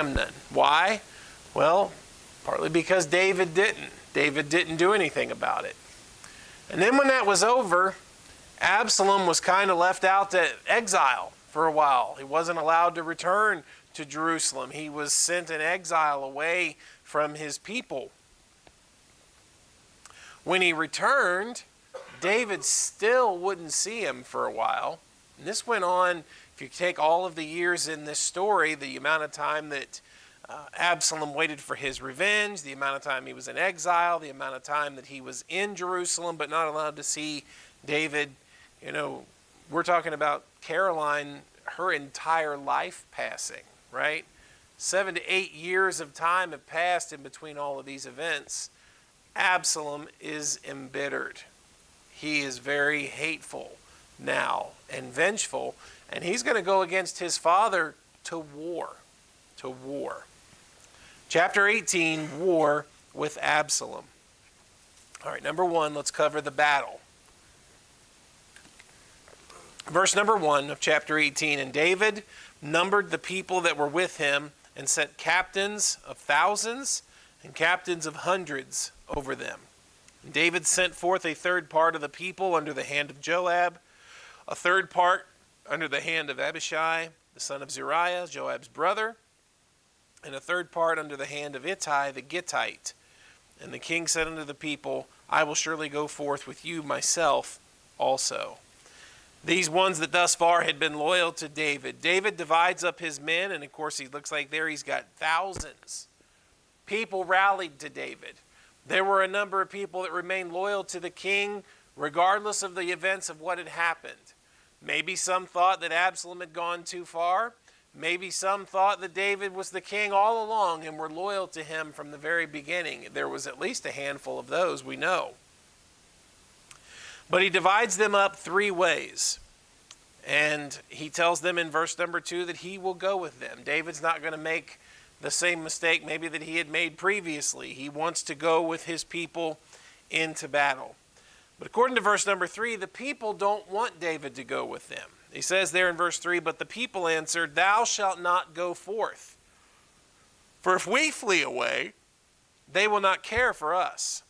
Amnon. Why? Well, partly because David didn't. David didn't do anything about it. And then when that was over, Absalom was kind of left out to exile for a while. He wasn't allowed to return to Jerusalem. He was sent in exile away from his people. When he returned, David still wouldn't see him for a while. And this went on, if you take all of the years in this story, the amount of time that Absalom waited for his revenge, the amount of time he was in exile, the amount of time that he was in Jerusalem but not allowed to see David. You know, we're talking about Caroline, her entire life passing, right? 7 to 8 years of time have passed in between all of these events. Absalom is embittered. He is very hateful now and vengeful, and he's going to go against his father to war. To war. Chapter 18, war with Absalom. All right, number 1, let's cover the battle. Verse number 1 of chapter 18, and David numbered the people that were with him and set captains of thousands and captains of hundreds over them. And David sent forth a third part of the people under the hand of Joab, a third part under the hand of Abishai, the son of Zeruiah, Joab's brother, and a third part under the hand of Ittai the Gittite. And the king said unto the people, I will surely go forth with you myself also. These ones that thus far had been loyal to David. David divides up his men, and of course he looks like there he's got thousands. People rallied to David. There were a number of people that remained loyal to the king regardless of the events of what had happened. Maybe some thought that Absalom had gone too far. Maybe some thought that David was the king all along and were loyal to him from the very beginning. There was at least a handful of those, we know. But he divides them up 3 ways. And he tells them in verse number 2 that he will go with them. David's not going to make the same mistake maybe that he had made previously. He wants to go with his people into battle. But according to verse number 3, the people don't want David to go with them. He says there in verse 3, but the people answered, Thou shalt not go forth. For if we flee away, they will not care for us.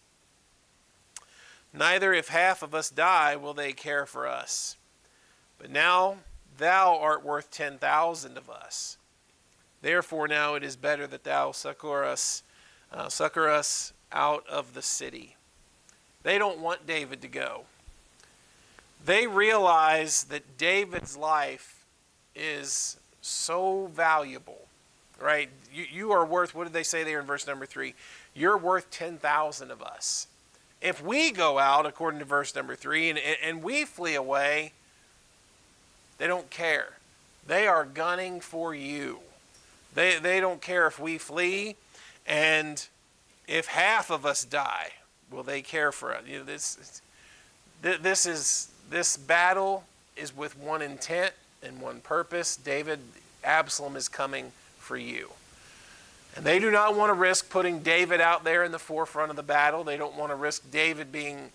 Neither if half of us die will they care for us. But now thou art worth 10,000 of us. Therefore now it is better that thou succor us out of the city. They don't want David to go. They realize that David's life is so valuable, right? You are worth, what did they say there in verse number 3? You're worth 10,000 of us. If we go out, according to verse number 3, and we flee away, they don't care. They are gunning for you. They don't care if we flee, and if half of us die, will they care for us? You know, this battle is with one intent and one purpose. Absalom is coming for you. And they do not want to risk putting David out there in the forefront of the battle. They don't want to risk David being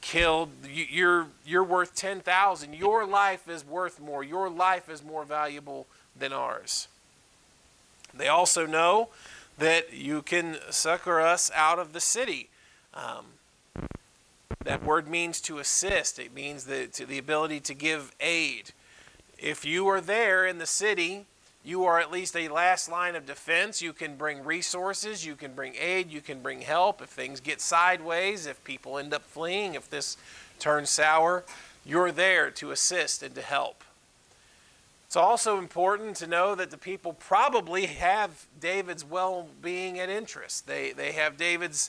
killed. You're worth 10,000. Your life is worth more. Your life is more valuable than ours. They also know that you can succor us out of the city. That word means to assist. It means the ability to give aid. If you are there in the city, you are at least a last line of defense. You can bring resources, you can bring aid, you can bring help. If things get sideways, if people end up fleeing, if this turns sour, you're there to assist and to help. It's also important to know that the people probably have David's well-being and interest. They have David's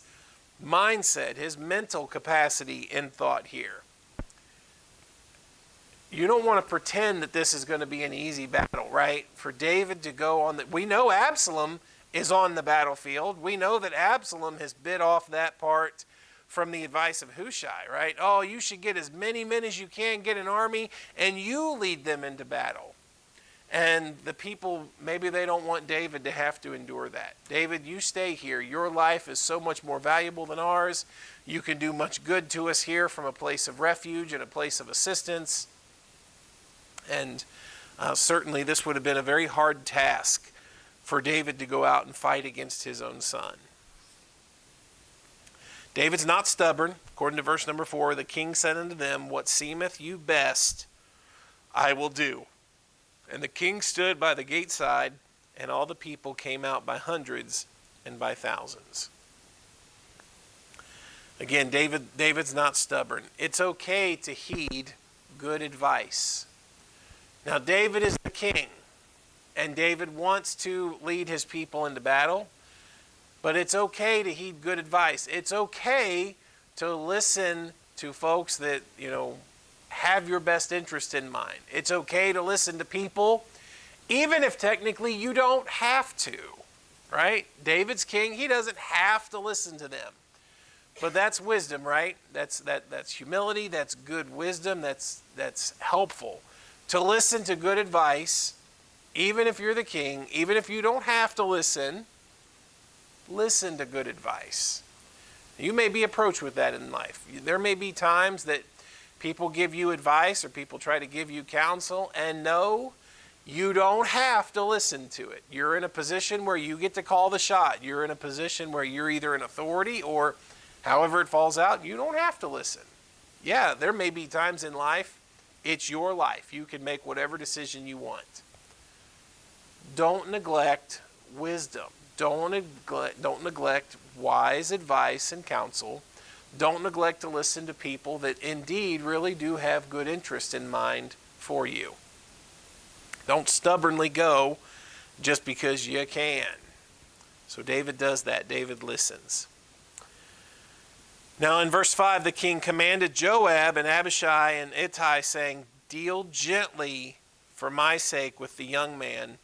mindset, his mental capacity in thought here. You don't want to pretend that this is going to be an easy battle, right? For David to go on we know Absalom is on the battlefield. We know that Absalom has bit off that part from the advice of Hushai, right? Oh, you should get as many men as you can, get an army, and you lead them into battle. And the people, maybe they don't want David to have to endure that. David, you stay here. Your life is so much more valuable than ours. You can do much good to us here from a place of refuge and a place of assistance. And certainly this would have been a very hard task for David to go out and fight against his own son. David's not stubborn. According to verse number 4, the king said unto them, what seemeth you best, I will do. And the king stood by the gate side, and all the people came out by hundreds and by thousands. Again, David's not stubborn. It's okay to heed good advice. Now, David is the king, and David wants to lead his people into battle, but it's okay to heed good advice. It's okay to listen to folks that, have your best interest in mind. It's okay to listen to people, even if technically you don't have to, right? David's king, he doesn't have to listen to them. But that's wisdom, right? That's humility, that's good wisdom, that's helpful. To listen to good advice, even if you're the king, even if you don't have to listen to good advice. You may be approached with that in life. There may be times that people give you advice or people try to give you counsel, and no, you don't have to listen to it. You're in a position where you get to call the shot. You're in a position where you're either an authority or however it falls out, you don't have to listen. Yeah, there may be times in life, it's your life. You can make whatever decision you want. Don't neglect wisdom. Don't neglect wise advice and counsel. Don't neglect to listen to people that indeed really do have good interest in mind for you. Don't stubbornly go just because you can. So David does that. David listens. Now in verse 5, the king commanded Joab and Abishai and Ittai, saying, deal gently for my sake with the young man,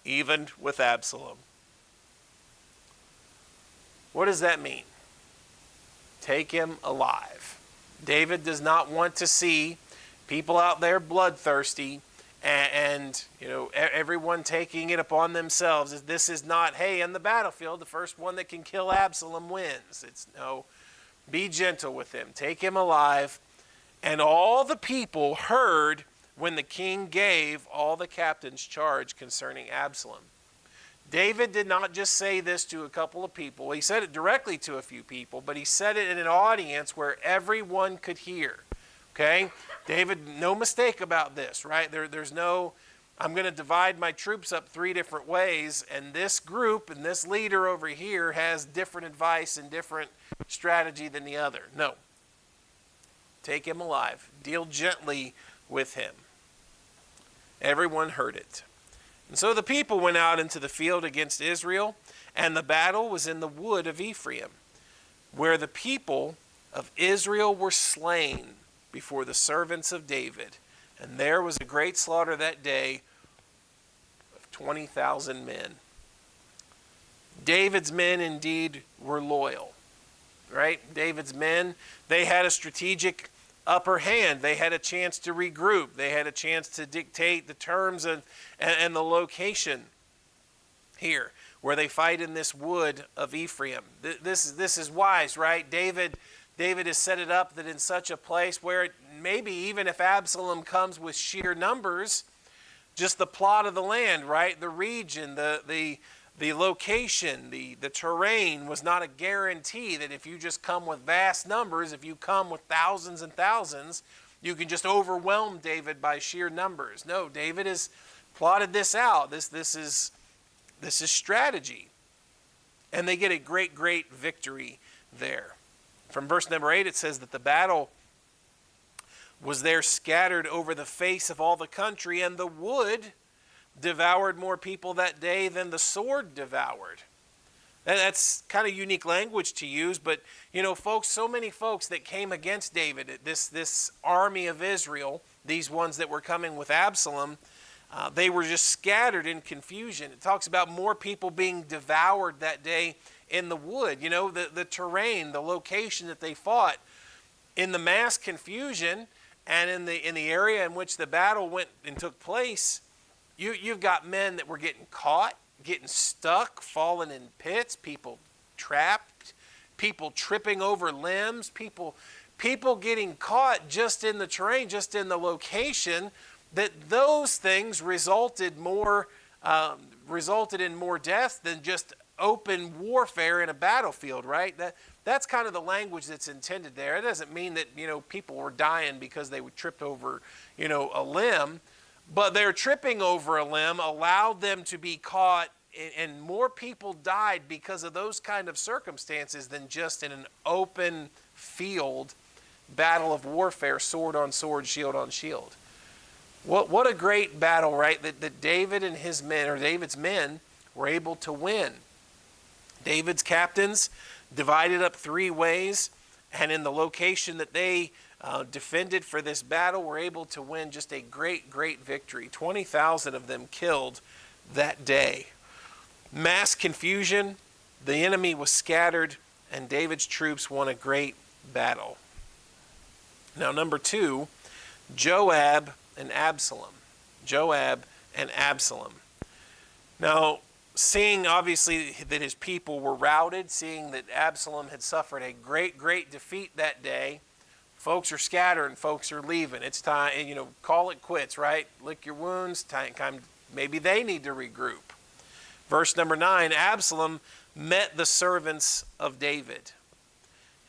even with Absalom. What does that mean? Take him alive. David does not want to see people out there bloodthirsty and everyone taking it upon themselves. This is not, hey, in the battlefield, the first one that can kill Absalom wins. It's no. Be gentle with him. Take him alive. And all the people heard when the king gave all the captains charge concerning Absalom. David did not just say this to a couple of people. He said it directly to a few people, but he said it in an audience where everyone could hear. Okay? David, no mistake about this, right? There's no, I'm going to divide my troops up 3 different ways, and this group and this leader over here has different advice and different strategy than the other. No. Take him alive. Deal gently with him. Everyone heard it. And so the people went out into the field against Israel, and the battle was in the wood of Ephraim, where the people of Israel were slain before the servants of David. And there was a great slaughter that day of 20,000 men. David's men indeed were loyal. Right? David's men, they had a strategic upper hand. They had a chance to regroup. They had a chance to dictate the terms and the location here, where they fight in this wood of Ephraim. This is wise, right? David has set it up that in such a place where maybe even if Absalom comes with sheer numbers, just the plot of the land, right? The region, the location, the terrain was not a guarantee that if you just come with vast numbers, if you come with thousands and thousands, you can just overwhelm David by sheer numbers. No, David has plotted this out. This is strategy. And they get a great victory there. From verse number 8, it says that the battle was there scattered over the face of all the country, and the wood devoured more people that day than the sword devoured. That's kind of unique language to use, but folks, so many folks that came against David, this army of Israel, these ones that were coming with Absalom, they were just scattered in confusion. It talks about more people being devoured that day in the wood. The terrain, the location that they fought, in the mass confusion and in the area in which the battle went and took place. You've got men that were getting caught, getting stuck, falling in pits, people trapped, people tripping over limbs, people getting caught just in the terrain, just in the location, that those things resulted more resulted in more death than just open warfare in a battlefield, right? That's kind of the language that's intended there. It doesn't mean that, people were dying because they would trip over, a limb, but their tripping over a limb allowed them to be caught, and more people died because of those kind of circumstances than just in an open field battle of warfare, sword on sword, shield on shield. What a great battle, right? That David and his men, or David's men, were able to win. David's captains divided up 3 ways, and in the location that they defended for this battle, were able to win just a great, great victory. 20,000 of them killed that day. Mass confusion, the enemy was scattered, and David's troops won a great battle. Now, number 2, Joab and Absalom. Joab and Absalom. Now, seeing obviously that his people were routed, seeing that Absalom had suffered a great, great defeat that day, folks are scattering, folks are leaving. It's time, call it quits, right? Lick your wounds, time, maybe they need to regroup. Verse number 9, Absalom met the servants of David.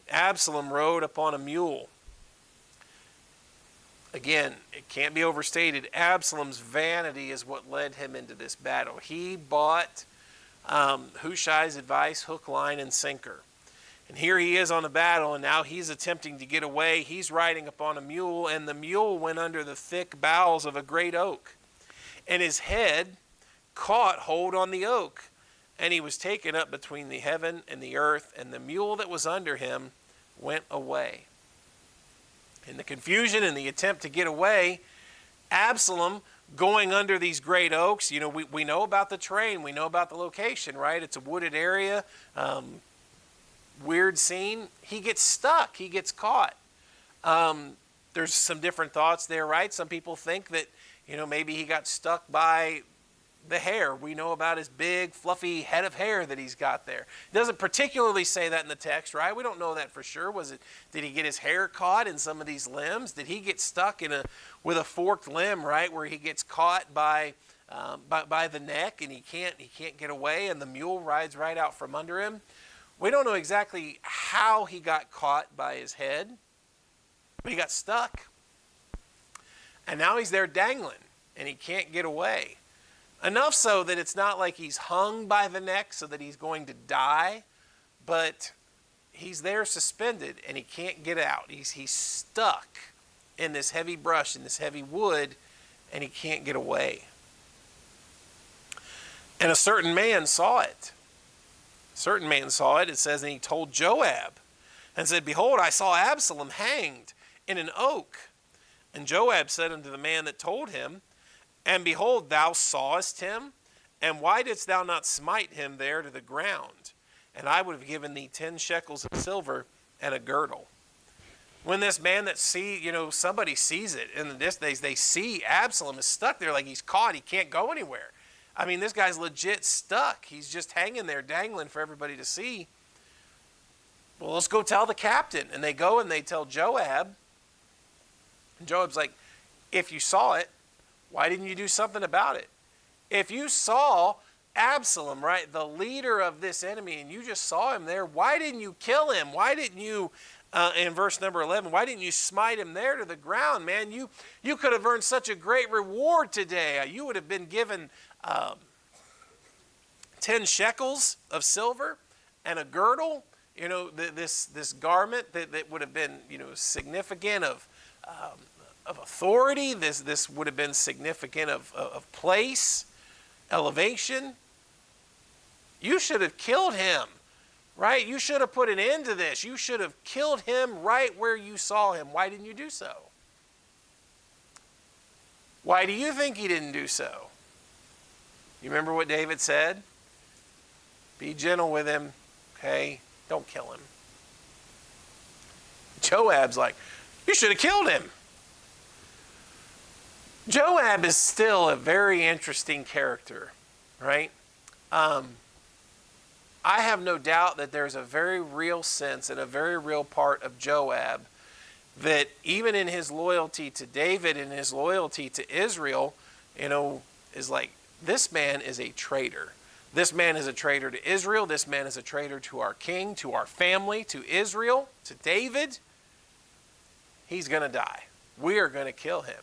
Absalom rode upon a mule. Again, it can't be overstated. Absalom's vanity is what led him into this battle. He bought Hushai's advice, hook, line, and sinker. And here he is on the battle, and now he's attempting to get away. He's riding upon a mule, and the mule went under the thick boughs of a great oak. And his head caught hold on the oak, and he was taken up between the heaven and the earth, and the mule that was under him went away. In the confusion and the attempt to get away, Absalom, going under these great oaks, we know about the terrain, we know about the location, right? It's a wooded area, weird scene. He gets stuck, he gets caught. There's some different thoughts there, right? Some people think that, maybe he got stuck by the hair. We know about his big, fluffy head of hair that he's got there. It doesn't particularly say that in the text, right? We don't know that for sure. Did he get his hair caught in some of these limbs? Did he get stuck with a forked limb, right, where he gets caught by the neck and he can't get away, and the mule rides right out from under him? We don't know exactly how he got caught by his head, but he got stuck. And now he's there dangling, and he can't get away. Enough so that it's not like he's hung by the neck so that he's going to die, but he's there suspended and he can't get out. He's stuck in this heavy brush, in this heavy wood, and he can't get away. And a certain man saw it. It says, and he told Joab and said, Behold, I saw Absalom hanged in an oak. And Joab said unto the man that told him, And behold, thou sawest him, and why didst thou not smite him there to the ground? And I would have given thee 10 shekels of silver and a girdle. When this man that somebody sees it in the distance, they see Absalom is stuck there like he's caught. He can't go anywhere. I mean, this guy's legit stuck. He's just hanging there, dangling for everybody to see. Well, let's go tell the captain. And they go and they tell Joab. And Joab's like, if you saw it, why didn't you do something about it? If you saw Absalom, right, the leader of this enemy, and you just saw him there, why didn't you kill him? Why didn't you, in verse number 11, why didn't you smite him there to the ground, man? You could have earned such a great reward today. You would have been given 10 shekels of silver and a girdle, this garment that would have been, significant of authority. This would have been significant of place, elevation. You should have killed him, right? You should have put an end to this. You should have killed him right where you saw him. Why didn't you do so? Why do you think he didn't do so? You remember what David said? Be gentle with him, okay? Don't kill him. Joab's like, you should have killed him. Joab is still a very interesting character, right? I have no doubt that there's a very real sense and a very real part of Joab that even in his loyalty to David and his loyalty to Israel, is like, this man is a traitor. This man is a traitor to Israel. This man is a traitor to our king, to our family, to Israel, to David. He's going to die. We are going to kill him.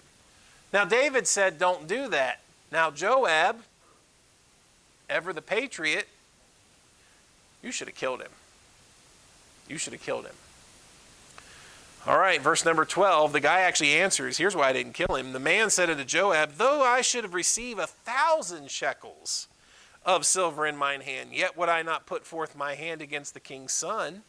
Now, David said, don't do that. Now, Joab, ever the patriot, you should have killed him. You should have killed him. All right, verse number 12, the guy actually answers. Here's why I didn't kill him. The man said unto Joab, though I should have received 1,000 shekels of silver in mine hand, yet would I not put forth my hand against the king's son.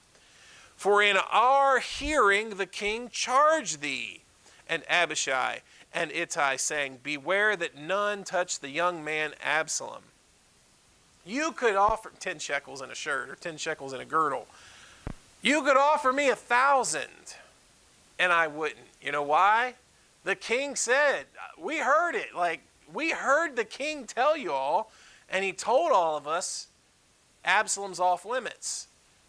For in our hearing the king charged thee, and Abishai and Ittai, saying, beware that none touch the young man Absalom. You could offer 10 shekels in a shirt or 10 shekels in a girdle. You could offer me 1,000, and I wouldn't. You know why? The king said, we heard it. Like, we heard the king tell you all, and he told all of us, Absalom's off limits.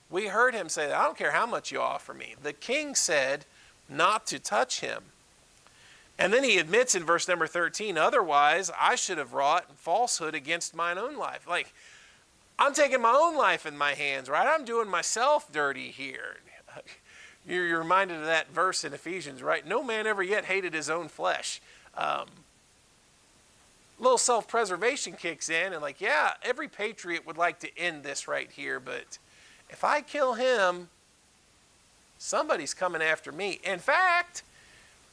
We heard him say that. I don't care how much you offer me. The king said not to touch him. And then he admits in verse number 13, otherwise I should have wrought falsehood against mine own life. Like, I'm taking my own life in my hands, right? I'm doing myself dirty here. You're reminded of that verse in Ephesians, right? No man ever yet hated his own flesh. Little self-preservation kicks in and like, yeah, every patriot would like to end this right here, but if I kill him, somebody's coming after me. In fact,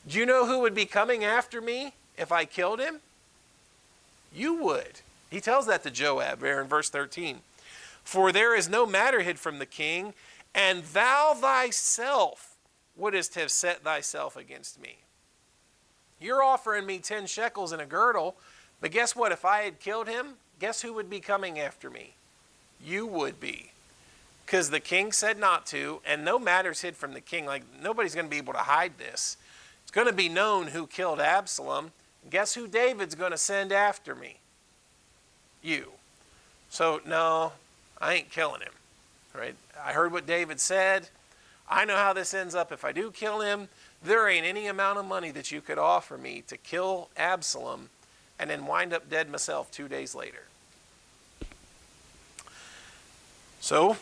do you know who would be coming after me if I killed him? You would. He tells that to Joab there in verse 13. For there is no matter hid from the king, and thou thyself wouldest have set thyself against me. You're offering me 10 shekels and a girdle, but guess what? If I had killed him, guess who would be coming after me? You would be. Because the king said not to, and no matter's hid from the king. Like, nobody's going to be able to hide this. It's going to be known who killed Absalom. Guess who David's going to send after me? You. So, no, I ain't killing him. Right? I heard what David said. I know how this ends up if I do kill him. There ain't any amount of money that you could offer me to kill Absalom and then wind up dead myself 2 days later. So,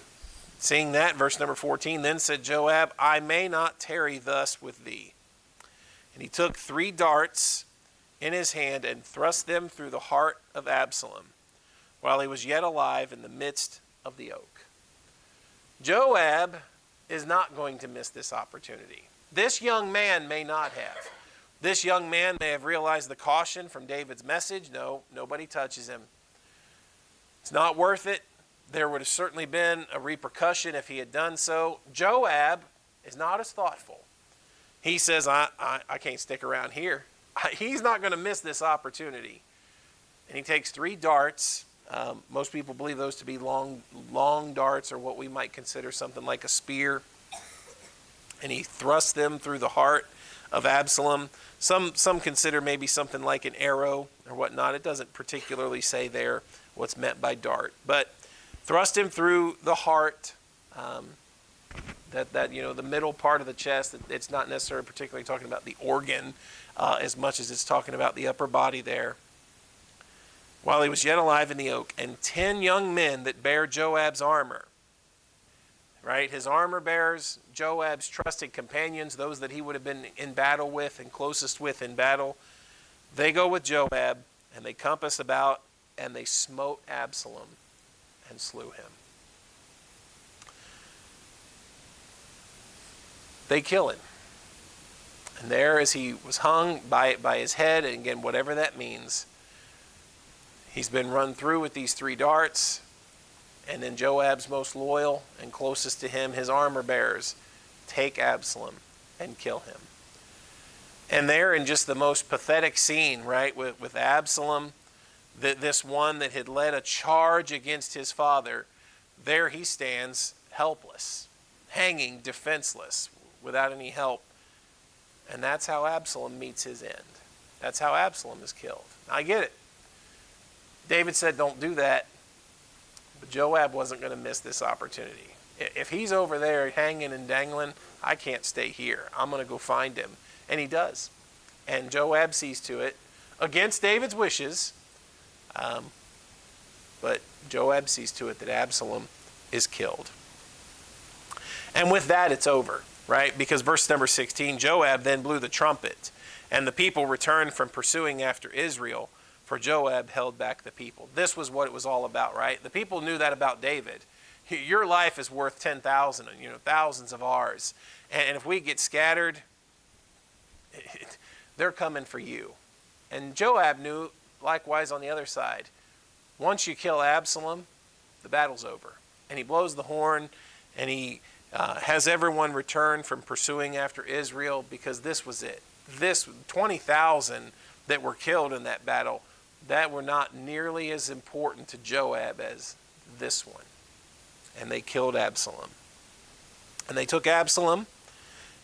seeing that, verse number 14, then said Joab, I may not tarry thus with thee. And he took 3 darts in his hand and thrust them through the heart of Absalom, while he was yet alive in the midst of the oak. Joab is not going to miss this opportunity. This young man may not have. This young man may have realized the caution from David's message. No, nobody touches him. It's not worth it. There would have certainly been a repercussion if he had done so. Joab is not as thoughtful. He says, I can't stick around here. He's not going to miss this opportunity. And he takes 3 darts. Most people believe those to be long darts, or what we might consider something like a spear. And he thrusts them through the heart of Absalom. Some consider maybe something like an arrow or whatnot. It doesn't particularly say there what's meant by dart. But thrust him through the heart, the middle part of the chest. It's not necessarily particularly talking about the organ as much as it's talking about the upper body there. While he was yet alive in the oak, and 10 young men that bear Joab's armor. Right? His armor bearers, Joab's trusted companions, those that he would have been in battle with and closest with in battle, they go with Joab, and they compass about, and they smote Absalom and slew him. They kill him. And there, as he was hung by his head, and again, whatever that means, he's been run through with these 3 darts. And then Joab's most loyal and closest to him, his armor bearers, take Absalom and kill him. And there, in just the most pathetic scene, right, with Absalom, this one that had led a charge against his father, there he stands helpless, hanging defenseless, without any help. And that's how Absalom meets his end. That's how Absalom is killed. Now, I get it. David said, don't do that. But Joab wasn't going to miss this opportunity. If he's over there hanging and dangling, I can't stay here. I'm going to go find him. And he does. And Joab sees to it, against David's wishes, But Joab sees to it that Absalom is killed. And with that, it's over, right? Because verse number 16, Joab then blew the trumpet, and the people returned from pursuing after Israel, for Joab held back the people. This was what it was all about, right? The people knew that about David. Your life is worth 10,000, thousands of ours. And if we get scattered, they're coming for you. And Joab knew, likewise on the other side, once you kill Absalom, the battle's over. And he blows the horn, and he has everyone return from pursuing after Israel, because this was it. This 20,000 that were killed in that battle, that were not nearly as important to Joab as this one. And they killed Absalom. And they took Absalom,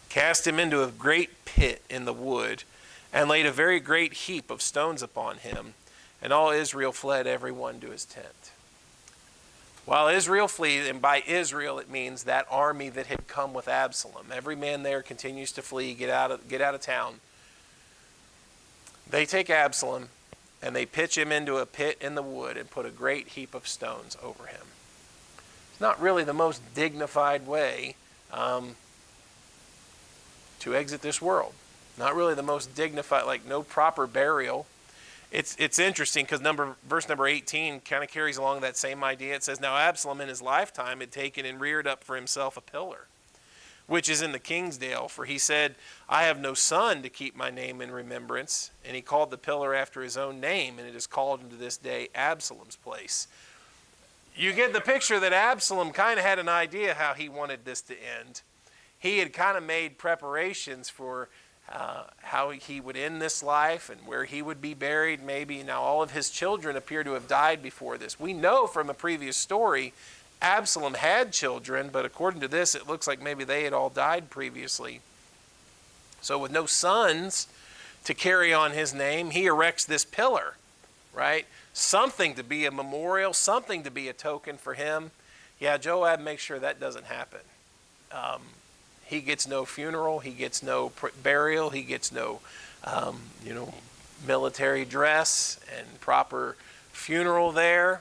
cast him into a great pit in the wood, and laid a very great heap of stones upon him. And all Israel fled, every one to his tent. While Israel flees, and by Israel it means that army that had come with Absalom. Every man there continues to flee, get out of town. They take Absalom, and they pitch him into a pit in the wood and put a great heap of stones over him. It's not really the most dignified way to exit this world. Not really the most dignified, like no proper burial. It's interesting because verse number 18 kind of carries along that same idea. It says, now Absalom in his lifetime had taken and reared up for himself a pillar, which is in the king's dale, for he said, I have no son to keep my name in remembrance. And he called the pillar after his own name, and it is called unto this day Absalom's place. You get the picture that Absalom kind of had an idea how he wanted this to end. He had kind of made preparations for how he would end this life and where he would be buried maybe. Now all of his children appear to have died before this. We know from a previous story Absalom had children, but according to this it looks like maybe they had all died previously. So with no sons to carry on his name, he erects this pillar, right? Something to be a memorial, something to be a token for him. Yeah, Joab makes sure that doesn't happen. He gets no funeral. He gets no burial. He gets no, military dress and proper funeral there.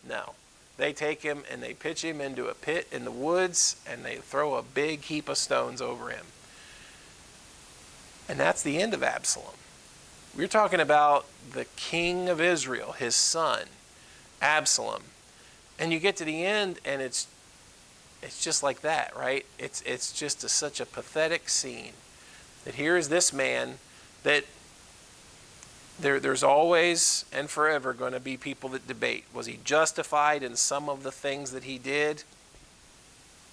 No. They take him and they pitch him into a pit in the woods, and they throw a big heap of stones over him. And that's the end of Absalom. We're talking about the king of Israel, his son, Absalom. And you get to the end, and it's just like that, right? It's just such a pathetic scene that here is this man that there's always and forever going to be people that debate. Was he justified in some of the things that he did?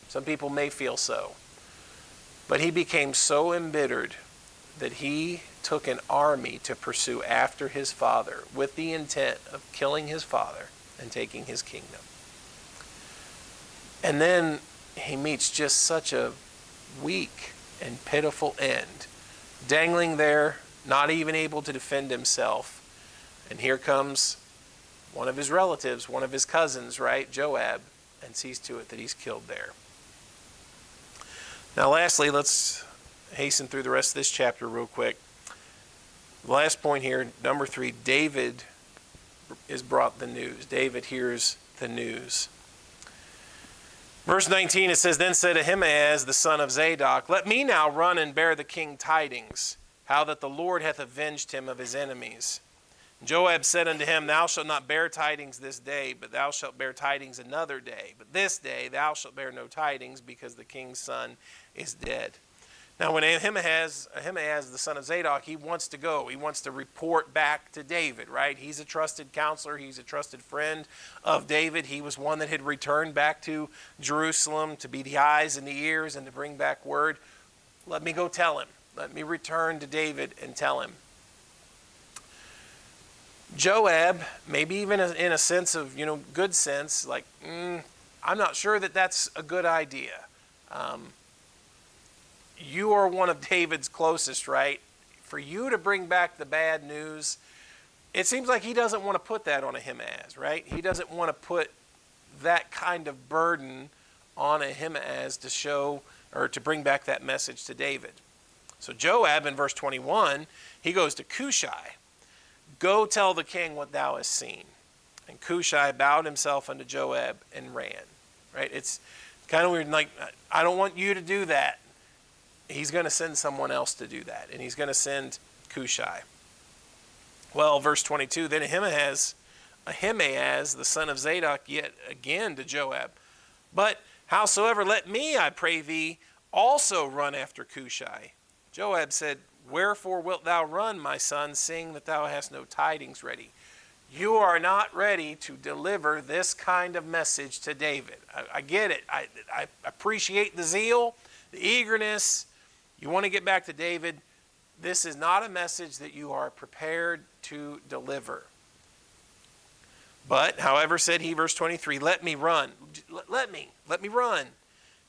Some people may feel so. But he became so embittered that he took an army to pursue after his father with the intent of killing his father and taking his kingdom. And then he meets just such a weak and pitiful end, dangling there, not even able to defend himself. And here comes one of his relatives, one of his cousins, right, Joab, and sees to it that he's killed there. Now lastly, let's hasten through the rest of this chapter real quick. The last point here, number 3, David is brought the news. David hears the news. Verse 19, it says, Then said Ahimaaz, the son of Zadok, Let me now run and bear the king tidings, how that the Lord hath avenged him of his enemies. And Joab said unto him, Thou shalt not bear tidings this day, but thou shalt bear tidings another day. But this day thou shalt bear no tidings, because the king's son is dead. Now when Ahimaaz, the son of Zadok, he wants to go. He wants to report back to David, right? He's a trusted counselor. He's a trusted friend of David. He was one that had returned back to Jerusalem to be the eyes and the ears and to bring back word. Let me go tell him. Let me return to David and tell him. Joab, maybe even in a sense of, good sense, like, I'm not sure that that's a good idea. You are one of David's closest, right? For you to bring back the bad news, it seems like he doesn't want to put that on Ahimaaz, right? He doesn't want to put that kind of burden on Ahimaaz to show or to bring back that message to David. So Joab in verse 21, he goes to Cushai. Go tell the king what thou hast seen. And Cushai bowed himself unto Joab and ran. Right? It's kind of weird, like, I don't want you to do that. He's going to send someone else to do that. And he's going to send Cushai. Well, verse 22, then Ahimaaz, the son of Zadok, yet again to Joab. But howsoever, let me, I pray thee, also run after Cushai. Joab said, wherefore wilt thou run, my son, seeing that thou hast no tidings ready? You are not ready to deliver this kind of message to David. I get it. I appreciate the zeal, the eagerness. You want to get back to David. This is not a message that you are prepared to deliver. But, however, said he, verse 23, let me run. Let me run.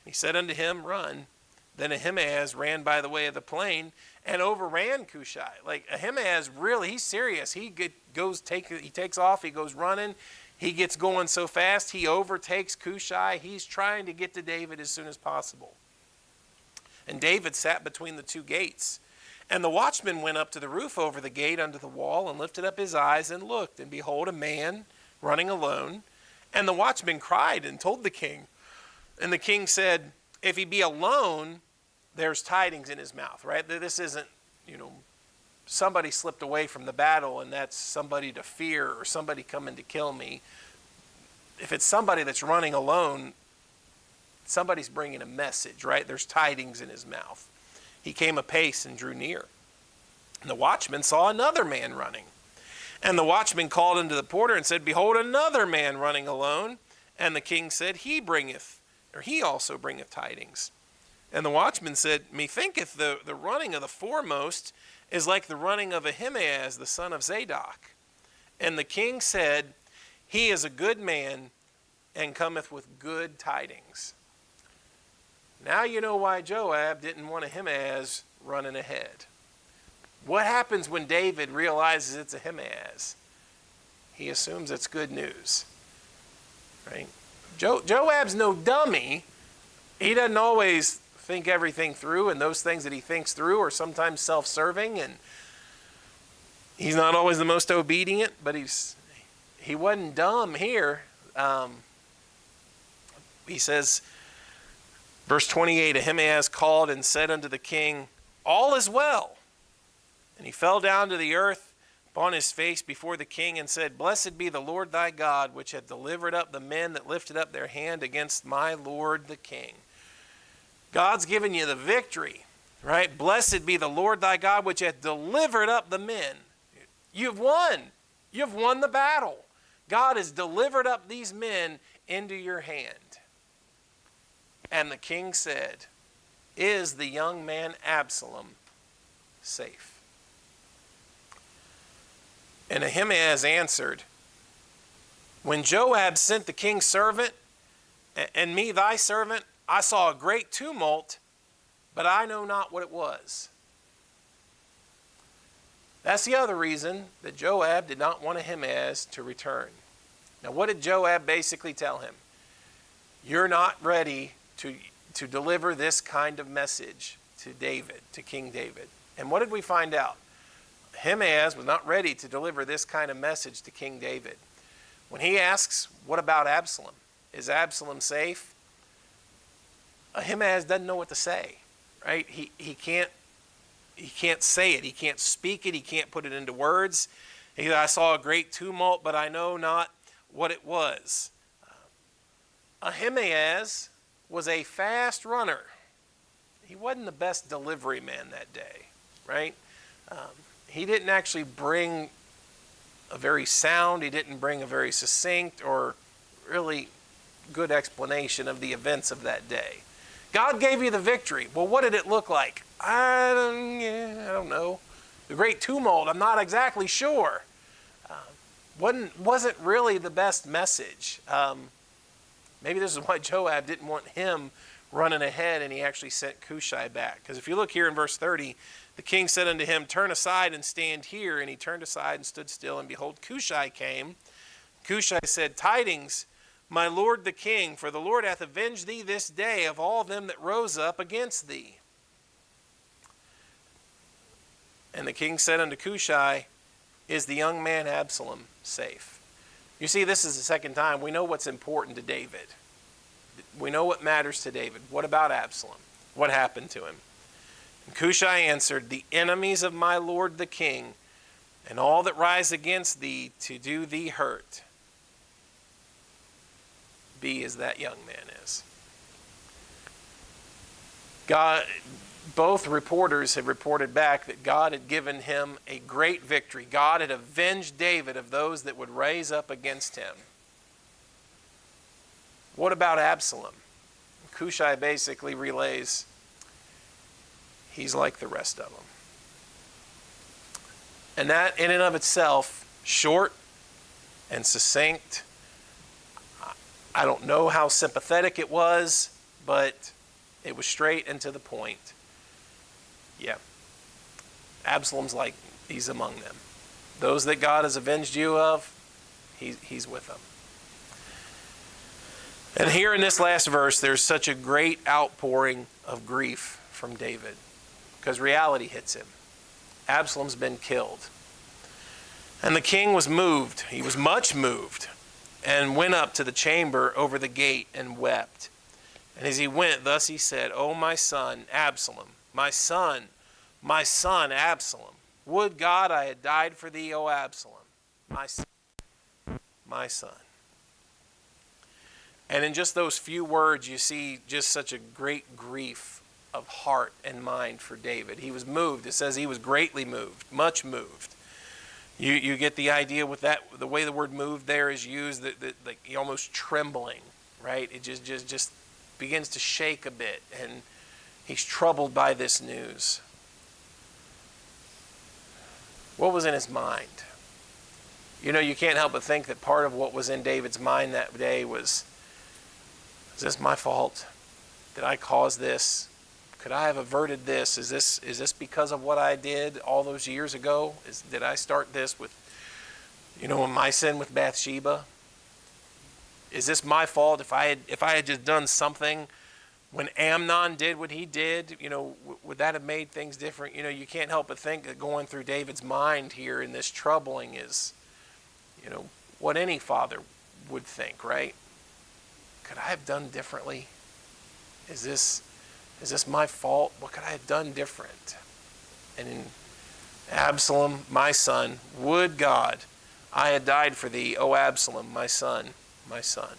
He said unto him, run. Then Ahimaaz ran by the way of the plain and overran Cushai. Like, Ahimaaz, really, he's serious. He takes off, he goes running. He gets going so fast, he overtakes Cushai. He's trying to get to David as soon as possible. And David sat between the two gates. And the watchman went up to the roof over the gate unto the wall and lifted up his eyes and looked. And behold, a man running alone. And the watchman cried and told the king. And the king said, if he be alone, there's tidings in his mouth, right? This isn't, somebody slipped away from the battle and that's somebody to fear or somebody coming to kill me. If it's somebody that's running alone, somebody's bringing a message, right? There's tidings in his mouth. He came apace and drew near. And the watchman saw another man running. And the watchman called unto the porter and said, behold, another man running alone. And the king said, he also bringeth tidings. And the watchman said, methinketh the running of the foremost is like the running of Ahimaaz, the son of Zadok. And the king said, he is a good man and cometh with good tidings. Now you know why Joab didn't want Ahimaaz running ahead. What happens when David realizes it's Ahimaaz? He assumes it's good news. Right? Joab's no dummy. He doesn't always think everything through, and those things that he thinks through are sometimes self-serving, and he's not always the most obedient, but he wasn't dumb here. He says, verse 28, Ahimaaz called and said unto the king, all is well. And he fell down to the earth upon his face before the king and said, blessed be the Lord thy God, which hath delivered up the men that lifted up their hand against my lord the king. God's given you the victory, right? Blessed be the Lord thy God, which hath delivered up the men. You've won. You've won the battle. God has delivered up these men into your hand. And the king said, is the young man Absalom safe? And Ahimaaz answered, when Joab sent the king's servant, and me thy servant, I saw a great tumult, but I know not what it was. That's the other reason that Joab did not want Ahimaaz to return. Now, what did Joab basically tell him? You're not ready to deliver this kind of message to David, to King David. And what did we find out? Ahimaaz was not ready to deliver this kind of message to King David. When he asks, what about Absalom? Is Absalom safe? Ahimaaz doesn't know what to say, right? He can't say it. He can't speak it. He can't put it into words. I saw a great tumult, but I know not what it was. Ahimaaz was a fast runner. He wasn't the best delivery man that day, right? He didn't actually bring a very sound, he didn't bring a very succinct or really good explanation of the events of that day. God gave you the victory. Well, what did it look like? I don't know. The great tumult, I'm not exactly sure. Wasn't really the best message. Maybe this is why Joab didn't want him running ahead, and he actually sent Cushai back. Because if you look here in verse 30, the king said unto him, turn aside and stand here. And he turned aside and stood still, and behold, Cushai came. Cushai said, tidings, my lord the king, for the Lord hath avenged thee this day of all them that rose up against thee. And the king said unto Cushai, is the young man Absalom safe? You see, this is the second time. We know what's important to David. We know what matters to David. What about Absalom? What happened to him? And Cushai answered, the enemies of my lord the king, and all that rise against thee to do thee hurt, be as that young man is. God, both reporters have reported back that God had given him a great victory. God had avenged David of those that would raise up against him. What about Absalom? Cushai basically relays, he's like the rest of them. And that in and of itself, short and succinct. I don't know how sympathetic it was, but it was straight and to the point. Yeah. Absalom's like, he's among them. Those that God has avenged you of, he's with them. And here in this last verse, there's such a great outpouring of grief from David, because reality hits him. Absalom's been killed. And the king was moved. He was much moved, and went up to the chamber over the gate and wept. And as he went, thus he said, O my son, Absalom, my son, Absalom, would God I had died for thee, O Absalom, my son, my son. And in just those few words, you see just such a great grief of heart and mind for David. He was moved. It says he was greatly moved, much moved. You get the idea with that, the way the word moved there is used, that like almost trembling, right? It just begins to shake a bit, and he's troubled by this news. What was in his mind? You know, you can't help but think that part of what was in David's mind that day was, is this my fault? Did I cause this? Could I have averted this? Is this because of what I did all those years ago? Did I start this with, my sin with Bathsheba? Is this my fault if I had just done something when Amnon did what he did? Would that have made things different? You can't help but think that going through David's mind here in this troubling is, what any father would think, right? Could I have done differently? Is this my fault? What could I have done different? And in Absalom, my son, would God I had died for thee, O Absalom, my son, my son.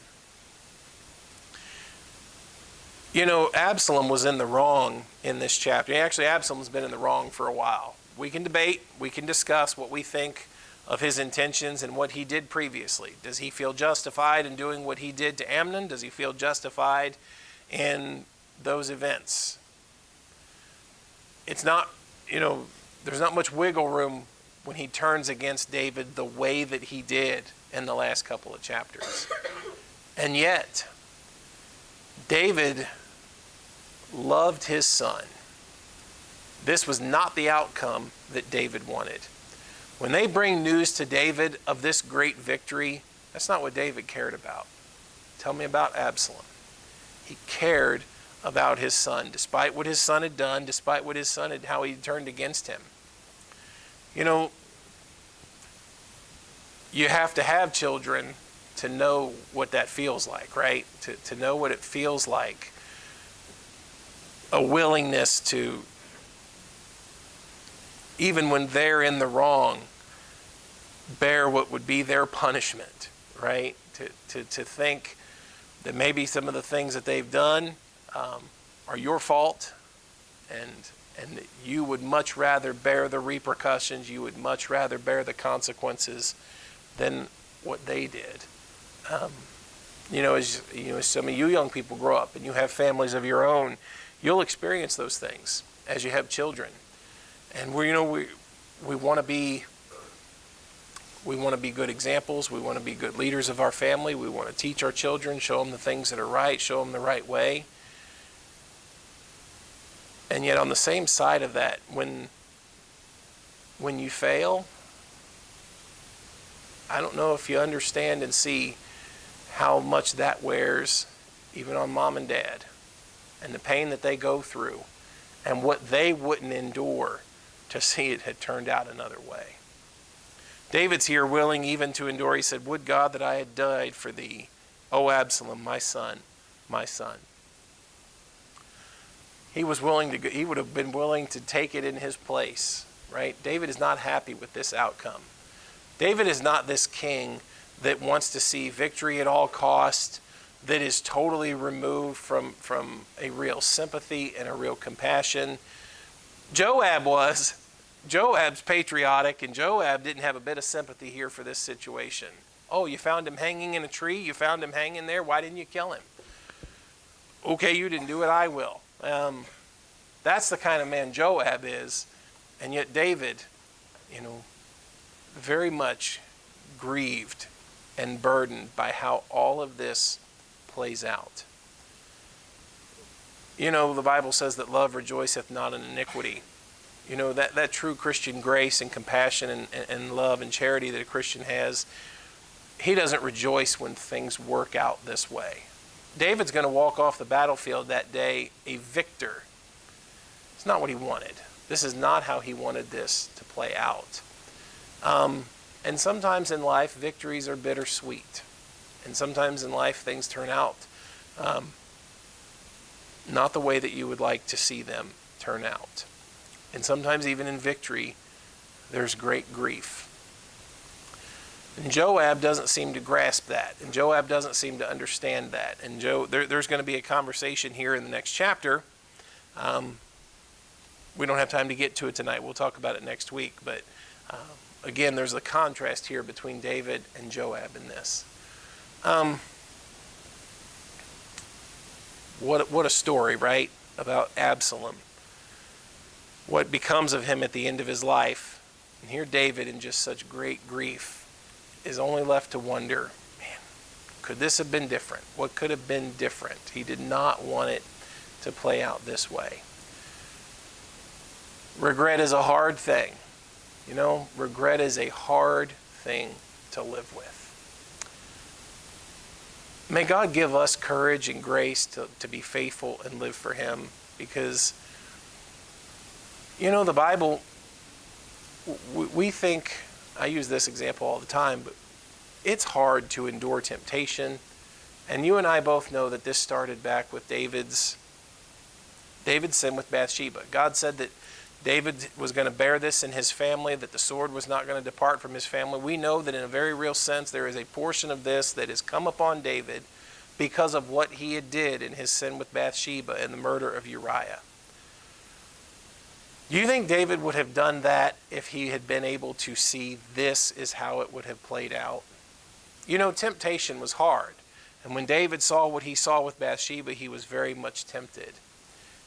Absalom was in the wrong in this chapter. Actually, Absalom's been in the wrong for a while. We can debate, we can discuss what we think of his intentions and what he did previously. Does he feel justified in doing what he did to Amnon? Does he feel justified in those events? It's not, there's not much wiggle room when he turns against David the way that he did in the last couple of chapters. And yet, David loved his son. This was not the outcome that David wanted. When they bring news to David of this great victory, that's not what David cared about. Tell me about Absalom. He cared about his son, despite what his son had done, despite what his son had, how he turned against him. You have to have children to know what that feels like, right? To know what it feels like. A willingness to, even when they're in the wrong, bear what would be their punishment, right? To think that maybe some of the things that they've done are your fault, and that you would much rather bear the repercussions, you would much rather bear the consequences than what they did. As some of you young people grow up and you have families of your own, you'll experience those things as you have children. And we want to be good examples. We want to be good leaders of our family. We want to teach our children, show them the things that are right, show them the right way. And yet on the same side of that, when you fail, I don't know if you understand and see how much that wears even on mom and dad, and the pain that they go through and what they wouldn't endure to see it had turned out another way. David's here willing even to endure. He said, would God that I had died for thee, O Absalom, my son, my son. He was willing to. He would have been willing to take it in his place, right? David is not happy with this outcome. David is not this king that wants to see victory at all cost, that is totally removed from a real sympathy and a real compassion. Joab was. Joab's patriotic, and Joab didn't have a bit of sympathy here for this situation. Oh, you found him hanging in a tree? You found him hanging there? Why didn't you kill him? Okay, you didn't do it, I will. That's the kind of man Joab is. And yet David, very much grieved and burdened by how all of this plays out. The Bible says that love rejoiceth not in iniquity. That true Christian grace and compassion and love and charity that a Christian has, he doesn't rejoice when things work out this way. David's going to walk off the battlefield that day a victor. It's not what he wanted. This is not how he wanted this to play out. And sometimes in life, victories are bittersweet. And sometimes in life, things turn out not the way that you would like to see them turn out. And sometimes even in victory, there's great grief. And Joab doesn't seem to grasp that. And Joab doesn't seem to understand that. And there's going to be a conversation here in the next chapter. We don't have time to get to it tonight. We'll talk about it next week. But again, there's a contrast here between David and Joab in this. What a story, right? About Absalom. What becomes of him at the end of his life. And here David, in just such great grief, is only left to wonder, man, could this have been different? What could have been different? He did not want it to play out this way. Regret is a hard thing. Regret is a hard thing to live with. May God give us courage and grace to be faithful and live for Him, because the Bible, we think, I use this example all the time, but it's hard to endure temptation. And you and I both know that this started back with David's sin with Bathsheba. God said that David was going to bear this in his family, that the sword was not going to depart from his family. We know that in a very real sense there is a portion of this that has come upon David because of what he had did in his sin with Bathsheba and the murder of Uriah. Do you think David would have done that if he had been able to see this is how it would have played out? Temptation was hard. And when David saw what he saw with Bathsheba, he was very much tempted.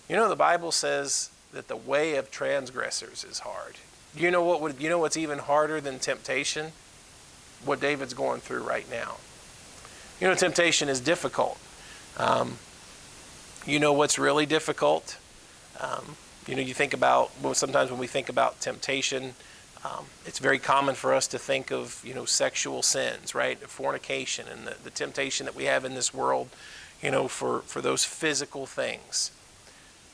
The Bible says that the way of transgressors is hard. You know what's even harder than temptation? What David's going through right now. Temptation is difficult. What's really difficult? You think about, sometimes when we think about temptation, it's very common for us to think of, sexual sins, right? Fornication and the temptation that we have in this world, for those physical things.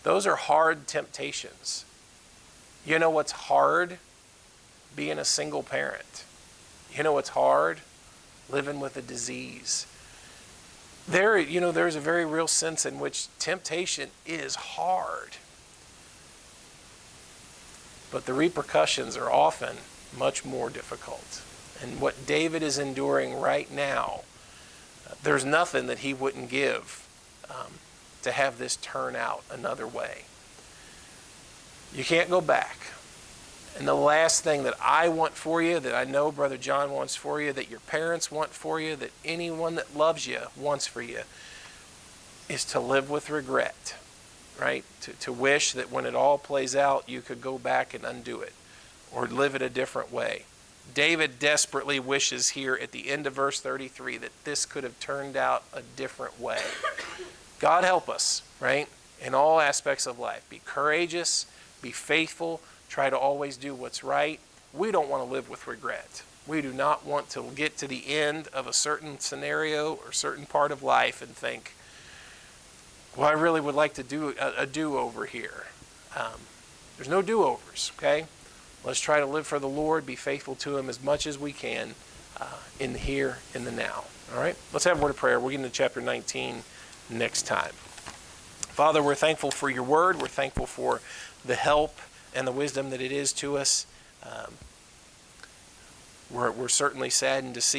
Those are hard temptations. What's hard? Being a single parent. What's hard? Living with a disease. There's a very real sense in which temptation is hard. But the repercussions are often much more difficult. And what David is enduring right now, there's nothing that he wouldn't give to have this turn out another way. You can't go back. And the last thing that I want for you, that I know Brother John wants for you, that your parents want for you, that anyone that loves you wants for you, is to live with regret. Right? To wish that when it all plays out, you could go back and undo it or live it a different way. David desperately wishes here at the end of verse 33 that this could have turned out a different way. God help us, right? In all aspects of life. Be courageous, be faithful, try to always do what's right. We don't want to live with regret. We do not want to get to the end of a certain scenario or certain part of life and think, well, I really would like to do a do-over here. There's no do-overs, okay? Let's try to live for the Lord, be faithful to Him as much as we can in the here, in the now. All right? Let's have a word of prayer. We'll get into chapter 19 next time. Father, we're thankful for your word. We're thankful for the help and the wisdom that it is to us. We're certainly saddened to see